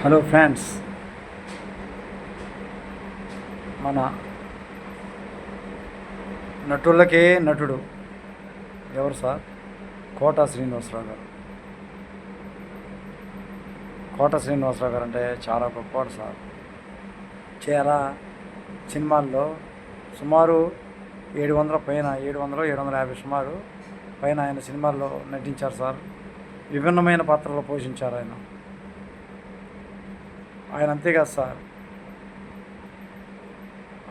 Hello friends, మన నటులకే నటుడు ఎవరు సార్? కోట శ్రీనివాసరావు గారు. కోట శ్రీనివాసరావు గారు అంటే చాలా గొప్పవాడు సార్. చాలా సినిమాల్లో సుమారు 700 పైన 750 సుమారు పైన ఆయన సినిమాల్లో నటించారు సార్. విభిన్నమైన పాత్రలు పోషించారు ఆయన అంతేకాదు సార్,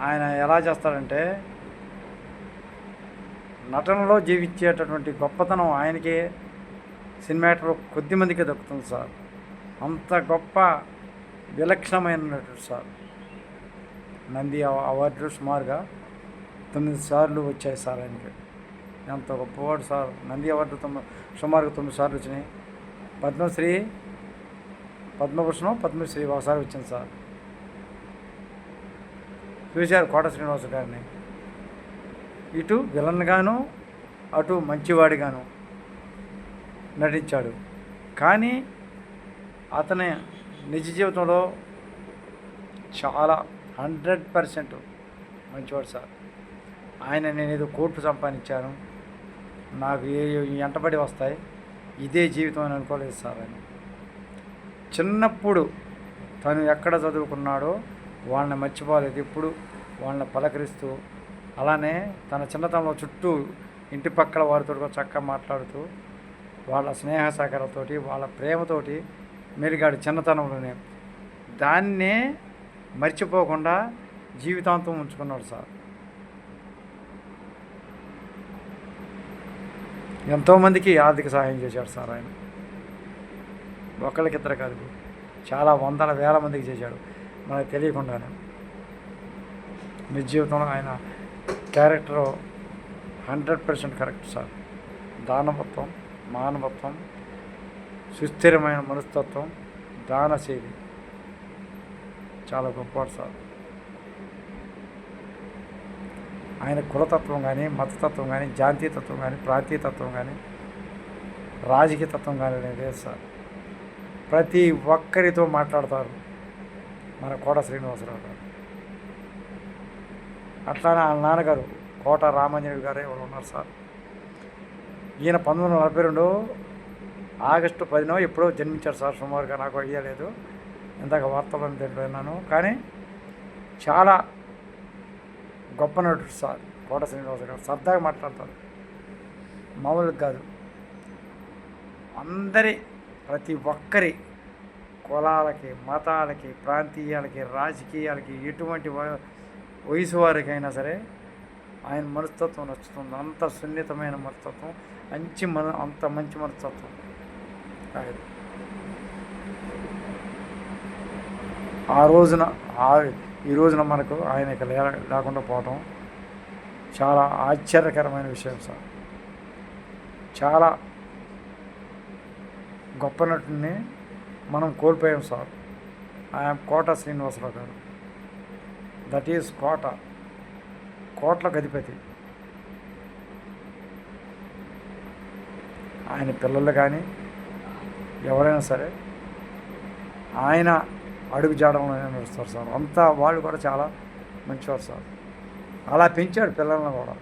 ఆయన ఎలా చేస్తాడంటే నటనలో జీవించేటటువంటి గొప్పతనం ఆయనకే, సినిమాటర్లో కొద్ది మందికే దక్కుతుంది సార్. అంత గొప్ప విలక్షణమైన నటుడు సార్. నంది అవార్డులు సుమారుగా 9 సార్లు వచ్చాయి సార్ ఆయనకి. ఎంత గొప్పవాడు సార్. నంది అవార్డు సుమారుగా 9 సార్లు వచ్చినాయి. పద్మభూషణం పద్మశ్రీ ఒకసారి వచ్చింది సార్. చూశారు కోట శ్రీనివాస గారిని. ఇటు విలన్గాను అటు మంచివాడిగాను నటించాడు. కానీ అతని నిజ జీవితంలో చాలా 100% మంచివాడు సార్. నేను ఏదో కోట్లు సంపాదించాను, నాకు ఎంటబడి వస్తాయి, ఇదే జీవితం అని అనుకోలేదు సార్. ఆయన చిన్నప్పుడు తను ఎక్కడ చదువుకున్నాడో వాళ్ళని మర్చిపోలేదు, ఎప్పుడు వాళ్ళని పలకరిస్తూ, అలానే తన చిన్నతనంలో చుట్టూ ఇంటి పక్కల వారితో చక్కగా మాట్లాడుతూ వాళ్ళ స్నేహ సహకారాలతోటి వాళ్ళ ప్రేమతోటి మెరిగాడు చిన్నతనంలోనే. దాన్నే మర్చిపోకుండా జీవితాంతం ఉంచుకున్నాడు సార్. ఎంతోమందికి ఆర్థిక సహాయం చేశాడు సార్ ఆయన. ఒకళ్ళకిద్దరు కాదు, చాలా వందల వేల మందికి చేశాడు మనకు తెలియకుండానే. నిజ జీవితంలో ఆయన క్యారెక్టరు 100% కరెక్ట్ సార్. దానవత్వం, మానవత్వం, సుస్థిరమైన మనస్తత్వం, దానశైలి చాలా గొప్పవాడు సార్. ఆయన కులతత్వం కానీ, మతతత్వం కానీ, జాతీయతత్వం కానీ, ప్రాంతీయతత్వం కానీ, రాజకీయ తత్వం కానీ లేదు సార్. ప్రతి ఒక్కరితో మాట్లాడతారు మన కోట శ్రీనివాసరావు గారు. అట్లానే వాళ్ళ నాన్నగారు కోట రామాంజనేయుడు గారు ఎవరు ఉన్నారు సార్. ఈయన 1942 ఆగస్టు 10 ఎప్పుడో జన్మించారు సార్. సుమారుగా నాకు ఐడియా లేదు, ఇందాక వార్తలను విన్నాను. కానీ చాలా గొప్ప నటుడు సార్ కోట శ్రీనివాస గారు. సరదాగా మాట్లాడతారు, మామూలుగా కాదు. ప్రతి ఒక్కరి కులాలకి, మతాలకి, ప్రాంతీయాలకి, రాజకీయాలకి, ఎటువంటి వయసు వారికైనా సరే ఆయన మనస్తత్వం నచ్చుతుంది. అంత సున్నితమైన మనస్తత్వం, అంత మంచి మనస్తత్వం. ఈ రోజున మనకు ఆయన ఇక లేకుండా పోవటం చాలా ఆశ్చర్యకరమైన విషయం సార్. చాలా గొప్ప నటుడిని మనం కోల్పోయాం సార్. ఐఎమ్ కోట శ్రీనివాసరావు గారు. దట్ ఈజ్ కోట్లకు అధిపతి. ఆయన పిల్లలు కానీ ఎవరైనా సరే ఆయన అడుగు జాడలోనే నడుస్తారు సార్. అంతా వాళ్ళు కూడా చాలా మంచివారు సార్. అలా పెంచాడు పిల్లలను కూడా.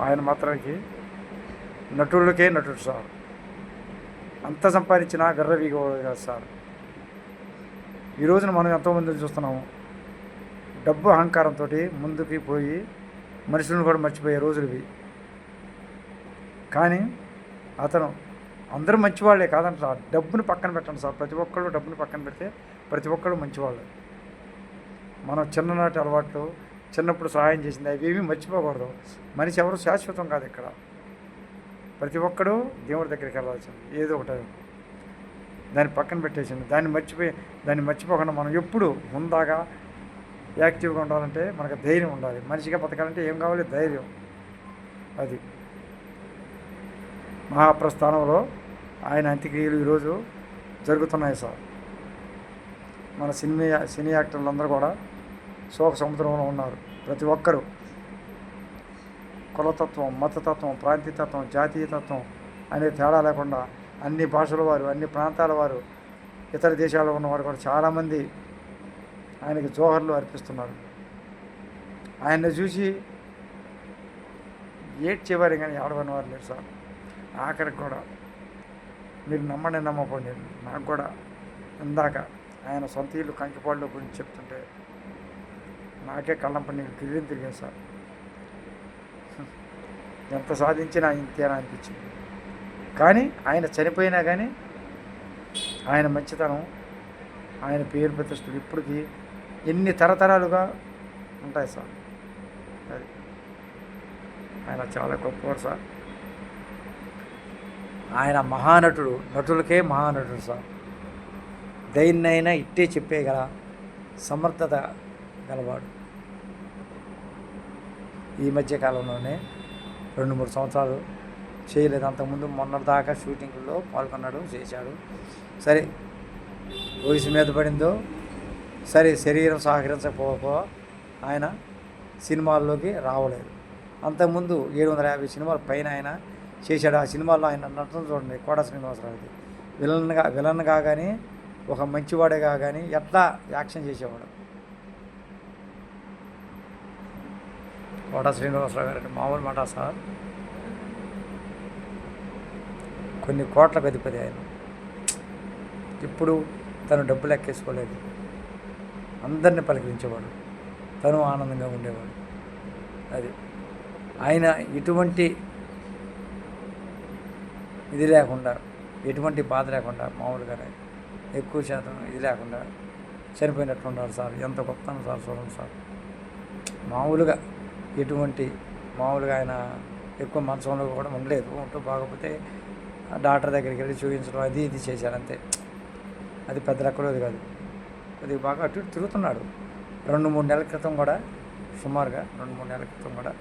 ఆయన మాత్రానికి నటులకే నటుడు సార్. అంత సంపాదించినా గర్రవీగోడు కాదు సార్. ఈ రోజున మనం ఎంతోమందిని చూస్తున్నాము, డబ్బు అహంకారంతో ముందుకి పోయి మనుషులను కూడా మర్చిపోయే రోజులు ఇవి. కానీ అతను అందరూ మంచివాళ్ళే కాదంట సార్. డబ్బుని పక్కన పెట్టండి సార్. ప్రతి ఒక్కళ్ళు డబ్బుని పక్కన పెడితే ప్రతి ఒక్కళ్ళు మంచివాళ్ళు. మనం చిన్ననాటి అలవాట్లు, చిన్నప్పుడు సహాయం చేసింది అవి మర్చిపోకూడదు. మనిషి ఎవరు శాశ్వతం కాదు. ఇక్కడ ప్రతి ఒక్కడు దేవుడి దగ్గరికి వెళ్ళాల్సింది. ఏదో ఒకటి దాన్ని పక్కన పెట్టేసింది. దాన్ని మర్చిపోకుండా మనం ఎప్పుడు ముందాగా యాక్టివ్గా ఉండాలంటే మనకు ధైర్యం ఉండాలి. మనిషిగా బతకాలంటే ఏం కావాలి? ధైర్యం. అది మహాప్రస్థానంలో ఆయన అంత్యక్రియలు ఈరోజు జరుగుతున్నాయి సార్. మన సినీ యాక్టర్లు అందరూ కూడా శోక సముద్రంలో ఉన్నారు. ప్రతి ఒక్కరూ కులతత్వం, మతతత్వం, ప్రాంతీయతత్వం, జాతీయతత్వం అనే తేడా లేకుండా అన్ని భాషల వారు, అన్ని ప్రాంతాల వారు, ఇతర దేశాల్లో ఉన్నవారు కూడా చాలామంది ఆయనకి జోహర్లు అర్పిస్తున్నారు. ఆయన్ని చూసి ఏడ్చేవారు కానీ ఏడవని వారు లేరు సార్. ఆఖరికి కూడా మీరు నమ్మండి నమ్మకండి, నాకు కూడా ఇందాక ఆయన సొంత ఇల్లు కంకిపాడులో గురించి చెప్తుంటే నాకే కళ్ళంప నీకు గిర్రెని తిరిగాను సార్. ఎంత సాధించినా ఇంతేనా అనిపించింది. కానీ ఆయన చనిపోయినా కానీ ఆయన మంచితనం, ఆయన పేరు ప్రతిష్టలు ఇప్పటికీ ఎన్ని తరతరాలుగా ఉంటాయి సార్. అది ఆయన చాలా గొప్పవాడు సార్. ఆయన మహానటుడు, నటులకే మహానటుడు సార్. దేన్నైనా ఇట్టే చెప్పేగల సమర్థత గలవాడు. ఈ మధ్య కాలంలోనే 2-3 సంవత్సరాలు చేయలేదు, అంతకుముందు మొన్నటిదాకా షూటింగ్లో పాల్గొన్నాడు, చేశాడు. సరే వయసు మీద పడిందో సరే శరీరం సహకరించకపో ఆయన సినిమాల్లోకి రావలేదు. అంతకుముందు 750 సినిమాల పైన ఆయన చేశాడు. ఆ సినిమాల్లో ఆయన నటన చూడండి, కోట శ్రీనివాసరావుది. విలన్గా కానీ ఒక మంచివాడిగా కానీ ఎట్లా యాక్షన్ చేసేవాడు. కోట శ్రీనివాసరావు గారు అంటే మామూలు మాట సార్. కొన్ని కోట్లకు అధిపతి ఆయన. ఇప్పుడు తను డబ్బులు ఎక్కేసుకోలేదు, అందరిని పలకరించేవాడు, తను ఆనందంగా ఉండేవాడు. అది ఆయన ఎటువంటి ఇది లేకుండా, ఎటువంటి బాధ లేకుండా, మామూలుగానే ఎక్కువ శాతం ఇది లేకుండా చనిపోయినట్లు ఉన్నారు సార్. ఎంత గొప్పతనం సార్, చూడండి సార్. మామూలుగా ఆయన ఎక్కువ మంచంలో కూడా ఉండలేదు. ఉంటూ బాగపోతే డాక్టర్ దగ్గరికి వెళ్ళి చూపించడం అది ఇది చేశాడు అంతే. అది పెద్ద లెక్కలోది కాదు. కొద్దిగా బాగా అటు ఇటు తిరుగుతున్నాడు. 2-3 నెలల క్రితం కూడా, సుమారుగా 2-3 నెలల క్రితం కూడా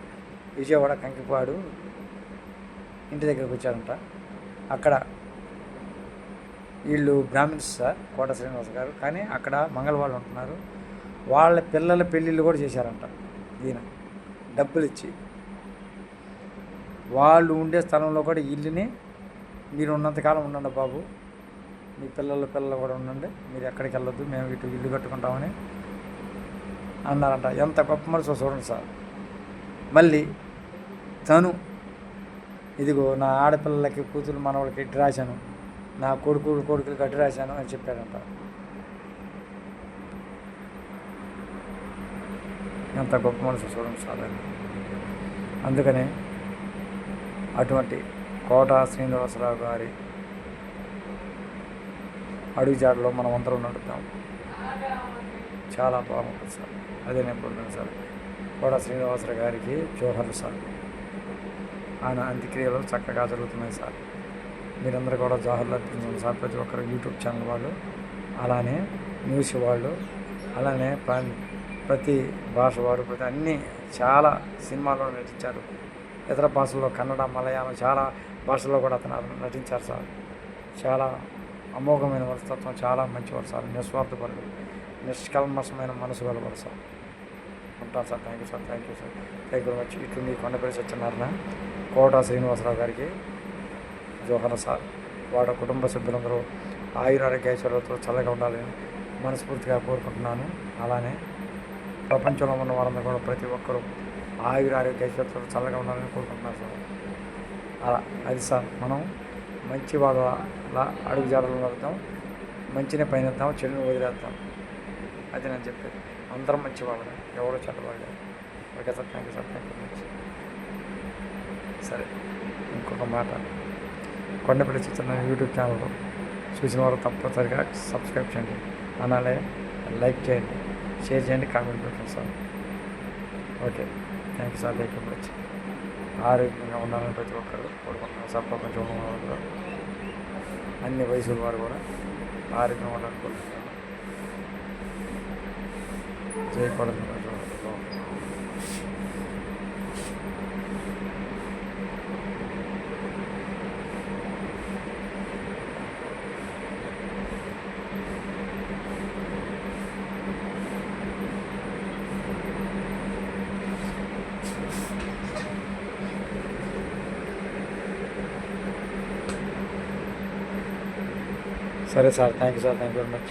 విజయవాడ కంకిపాడు ఇంటి దగ్గరికి వచ్చారంట. అక్కడ వీళ్ళు బ్రాహ్మిన్స్ సార్, కోట శ్రీనివాస గారు, కానీ అక్కడ మంగళవాళ్ళు ఉంటున్నారు. వాళ్ళ పిల్లల పెళ్ళిళ్ళు కూడా చేశారంట ఈయన డబ్బులు ఇచ్చి. వాళ్ళు ఉండే స్థలంలో కూడా ఇల్లుని మీరు ఉన్నంతకాలం ఉండండి బాబు, మీ పిల్లలు కూడా ఉండండి, మీరు ఎక్కడికి వెళ్ళొద్దు, మేము ఇటు ఇల్లు కట్టుకుంటామని అన్నారంట. ఎంత గొప్ప మనసు చూడండి సార్. మళ్ళీ తను ఇదిగో నా ఆడపిల్లలకి, కూతురు మనవాళ్ళకి ఇటు రాశాను, నా కొడుకులకి అటు రాశాను అని చెప్పాడంట. ఎంత గొప్ప మనసు చూడండి సార్. అందుకనే అటువంటి కోట శ్రీనివాసరావు గారి అడుగుజాడలో మనం అందరం నడుద్దాం. చాలా బాగుంటుంది సార్. అదే నేను పొందాను సార్. కోట శ్రీనివాసరావు గారికి జోహర్లు సార్. ఆయన అంత్యక్రియలు చక్కగా జరుగుతున్నాయి సార్. మీరందరూ కూడా జోహర్లు అర్పించండి సార్. ప్రతి ఒక్కరు యూట్యూబ్ ఛానల్ వాళ్ళు, అలానే న్యూస్ వాళ్ళు, అలానే ప్రతి భాష వారు, ప్రతి అన్ని చాలా సినిమాల్లో నటించారు. ఇతర భాషల్లో కన్నడ, మలయాళం చాలా భాషల్లో కూడా అతను నటించారు సార్. చాలా అమోఘమైన మనస్తత్వం, చాలా మంచివాడు సార్. నిస్వార్థపరుడు, నిష్కల్మషమైన మనసు గలవాడు సార్. ఉంటాను sir. Thank you sir. Thank you much. ఇటు మీ కొండపల్లి సత్యనారాయణ కోట శ్రీనివాసరావు గారికి జోహర్ సార్. వాడు కుటుంబ సభ్యులందరూ ఆయురారోగ్యైశ్వర్యాలతో చల్లగా ఉండాలని మనస్ఫూర్తిగా కోరుకుంటున్నాను. అలానే ప్రపంచంలో ఉన్న వారందరూ కూడా ప్రతి ఒక్కరూ ఆయురారోగ్యైశ్వర్యాలతో చల్లగా ఉండాలని కోరుకుంటున్నారు సార్. అలా అది సార్. మనం మంచి వాళ్ళ అడుగు జాడలు నడుద్దాం, మంచిని పైనద్దాం, చెడుని వదిలేద్దాం. అది నేను చెప్పేది. అందరం మంచి వాళ్ళు, ఎవరో చెడ్డవాళ్ళు. Okay sir. Thank you sir. Thank you much. సరే, ఇంకొక మాట, కొండపల్లి చిత్రం యూట్యూబ్ ఛానల్ చూసిన వారు తప్పనిసరిగా సబ్స్క్రైబ్ చేయండి, అలానే లైక్ చేయండి, షేర్ చేయండి, కామెంట్ పెట్టండి sir. Okay, thank you sir. Thank you much. ఆరోగ్యంగా ఉండాలని ప్రతి ఒక్కరు కోరుకుంటున్నాను సార్. ప్రపంచంలో కూడా అన్ని వయసుల వారు కూడా ఆరోగ్యంగా ఉండాలని కోరుకుంటున్నాను. జై సరే sir, thank you sir, thank you very much.